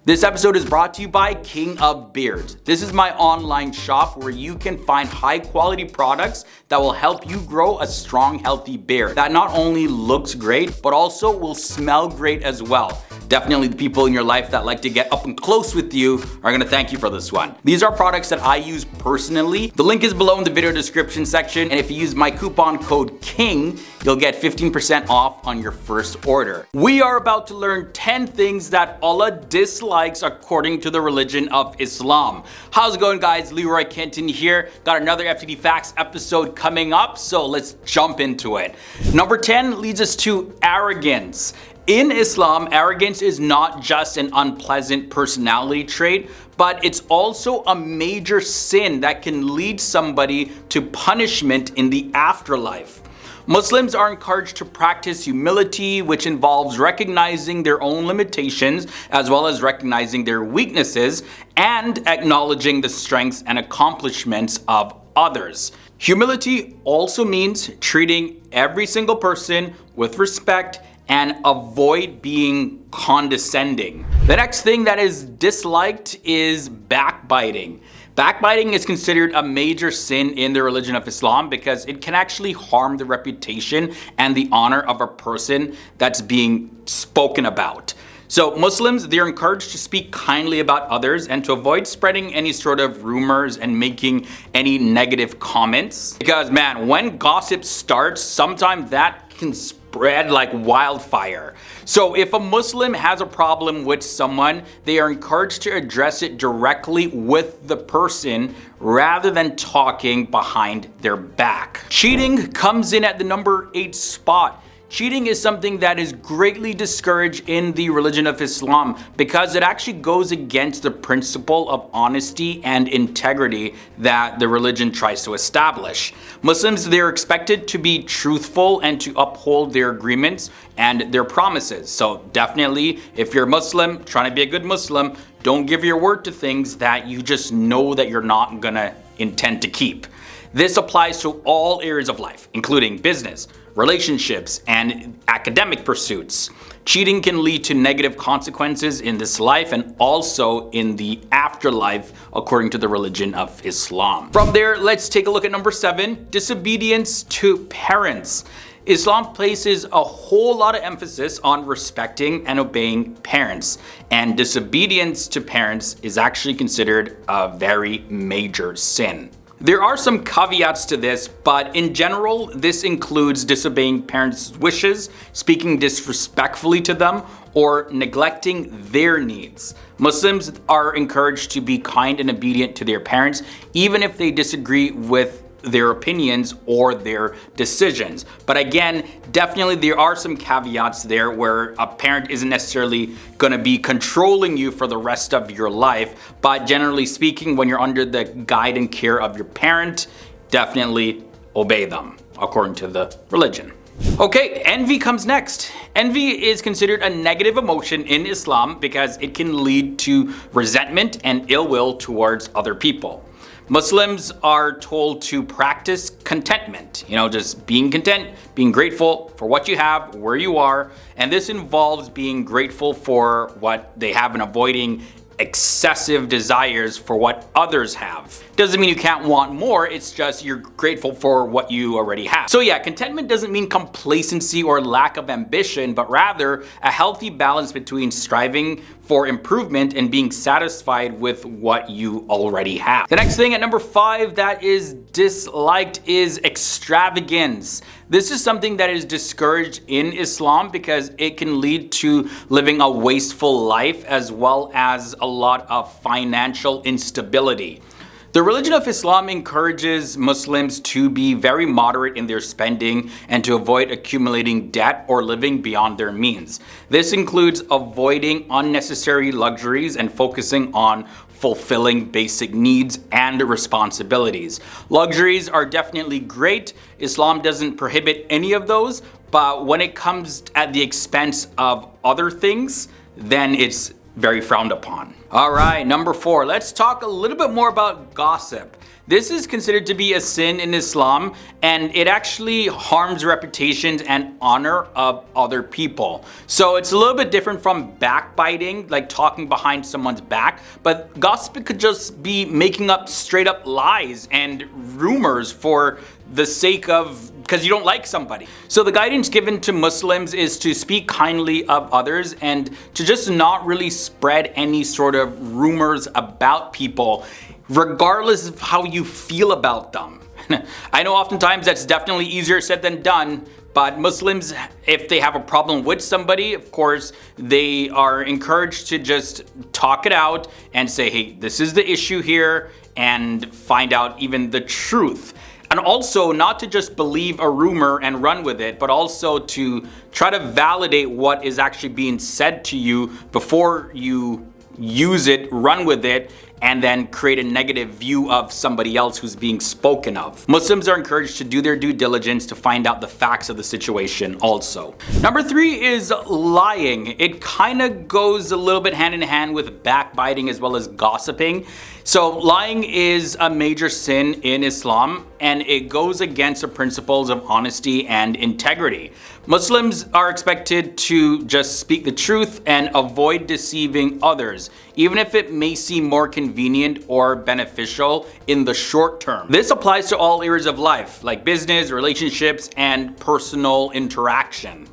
This episode is brought to you by King of Beards. This is my online shop where you can find high quality products that will help you grow a strong, healthy beard that not only looks great, but also will smell great as well. Definitely the people in your life that like to get up and close with you are gonna thank you for this one. These are products that I use personally. The link is below in the video description section, and if you use my coupon code KING, you'll get 15% off on your first order. We are about to learn 10 things that Allah dislikes according to the religion of Islam. How's it going, guys? Leroy Kenton here. Got another FTD Facts episode coming up, so let's jump into it. Number 10 leads us to arrogance. In Islam, arrogance is not just an unpleasant personality trait, but it's also a major sin that can lead somebody to punishment in the afterlife. Muslims are encouraged to practice humility, which involves recognizing their own limitations as well as recognizing their weaknesses and acknowledging the strengths and accomplishments of others. Humility also means treating every single person with respect and avoid being condescending. The next thing that is disliked is backbiting. Backbiting is considered a major sin in the religion of Islam because it can actually harm the reputation and the honor of a person that's being spoken about. So Muslims, they're encouraged to speak kindly about others and to avoid spreading any sort of rumors and making any negative comments. Because man, when gossip starts, sometimes that can spread like wildfire. So if a Muslim has a problem with someone, they are encouraged to address it directly with the person rather than talking behind their back. Cheating comes in at the number 8 spot. Cheating is something that is greatly discouraged in the religion of Islam because it actually goes against the principle of honesty and integrity that the religion tries to establish. Muslims, they're expected to be truthful and to uphold their agreements and their promises. So definitely, if you're Muslim, trying to be a good Muslim, don't give your word to things that you just know that you're not gonna intend to keep. This applies to all areas of life, including business, relationships, and academic pursuits. Cheating can lead to negative consequences in this life and also in the afterlife, according to the religion of Islam. From there, let's take a look at number 7, disobedience to parents. Islam places a whole lot of emphasis on respecting and obeying parents, and disobedience to parents is actually considered a very major sin. There are some caveats to this, but in general, this includes disobeying parents' wishes, speaking disrespectfully to them, or neglecting their needs. Muslims are encouraged to be kind and obedient to their parents, even if they disagree with their opinions or their decisions. But again, definitely there are some caveats there where a parent isn't necessarily going to be controlling you for the rest of your life. But generally speaking, when you're under the guide and care of your parent, definitely obey them according to the religion. Okay, envy comes next. Envy is considered a negative emotion in Islam because it can lead to resentment and ill will towards other people. Muslims are told to practice contentment, just being content, being grateful for what you have, where you are, and this involves being grateful for what they have and avoiding excessive desires for what others have. Doesn't mean you can't want more, it's just you're grateful for what you already have. So yeah, contentment doesn't mean complacency or lack of ambition, but rather a healthy balance between striving for improvement and being satisfied with what you already have. The next thing at number 5 that is disliked is extravagance. This is something that is discouraged in Islam because it can lead to living a wasteful life as well as a lot of financial instability. The religion of Islam encourages Muslims to be very moderate in their spending and to avoid accumulating debt or living beyond their means. This includes avoiding unnecessary luxuries and focusing on fulfilling basic needs and responsibilities. Luxuries are definitely great. Islam doesn't prohibit any of those, but when it comes at the expense of other things, then it's very frowned upon. All right, number 4, let's talk a little bit more about gossip. This is considered to be a sin in Islam, and it actually harms reputations and honor of other people. So it's a little bit different from backbiting, like talking behind someone's back, but gossip could just be making up straight up lies and rumors for the sake of because you don't like somebody. So the guidance given to Muslims is to speak kindly of others and to just not really spread any sort of rumors about people, regardless of how you feel about them. I know oftentimes that's definitely easier said than done, but Muslims, if they have a problem with somebody, of course, they are encouraged to just talk it out and say, hey, this is the issue here, and find out even the truth. And also not to just believe a rumor and run with it, but also to try to validate what is actually being said to you before you use it, run with it, and then create a negative view of somebody else who's being spoken of. Muslims are encouraged to do their due diligence to find out the facts of the situation also. Number 3 is lying. It kind of goes a little bit hand in hand with backbiting as well as gossiping. So lying is a major sin in Islam, and it goes against the principles of honesty and integrity. Muslims are expected to just speak the truth and avoid deceiving others, even if it may seem more convenient or beneficial in the short term. This applies to all areas of life, like business, relationships, and personal interaction.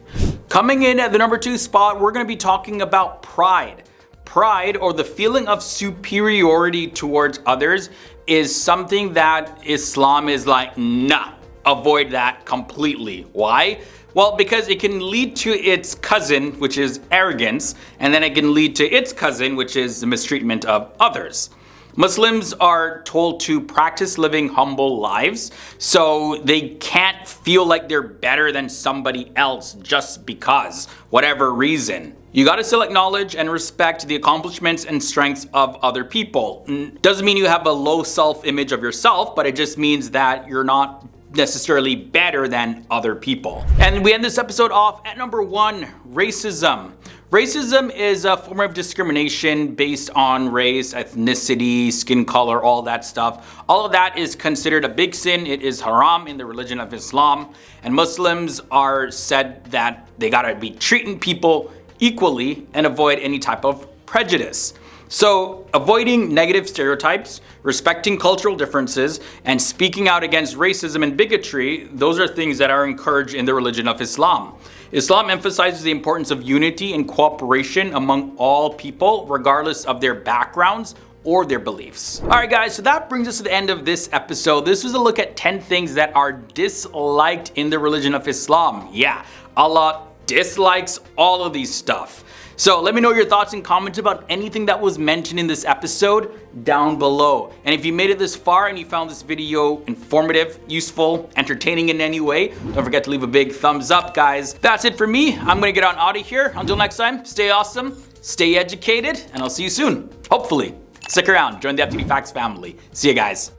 Coming in at the number 2 spot, we're going to be talking about pride. Pride, or the feeling of superiority towards others, is something that Islam is like, nah, avoid that completely. Why? Well, because it can lead to its cousin, which is arrogance, and then it can lead to its cousin, which is the mistreatment of others. Muslims are told to practice living humble lives, so they can't feel like they're better than somebody else just because, whatever reason. You gotta still acknowledge and respect the accomplishments and strengths of other people. Doesn't mean you have a low self-image of yourself, but it just means that you're not necessarily better than other people. And we end this episode off at number 1, racism. Racism is a form of discrimination based on race, ethnicity, skin color, all that stuff. All of that is considered a big sin. It is haram in the religion of Islam. And Muslims are said that they gotta be treating people equally and avoid any type of prejudice. So avoiding negative stereotypes, respecting cultural differences, and speaking out against racism and bigotry, those are things that are encouraged in the religion of Islam. Islam emphasizes the importance of unity and cooperation among all people, regardless of their backgrounds or their beliefs. Alright guys, so that brings us to the end of this episode. This was a look at 10 things that are disliked in the religion of Islam. Yeah, Allah dislikes all of these stuff. So let me know your thoughts and comments about anything that was mentioned in this episode down below. And if you made it this far and you found this video informative, useful, entertaining in any way, don't forget to leave a big thumbs up, guys. That's it for me. I'm gonna get on out of here. Until next time, stay awesome, stay educated, and I'll see you soon. Hopefully. Stick around, join the FTD Facts family. See you guys.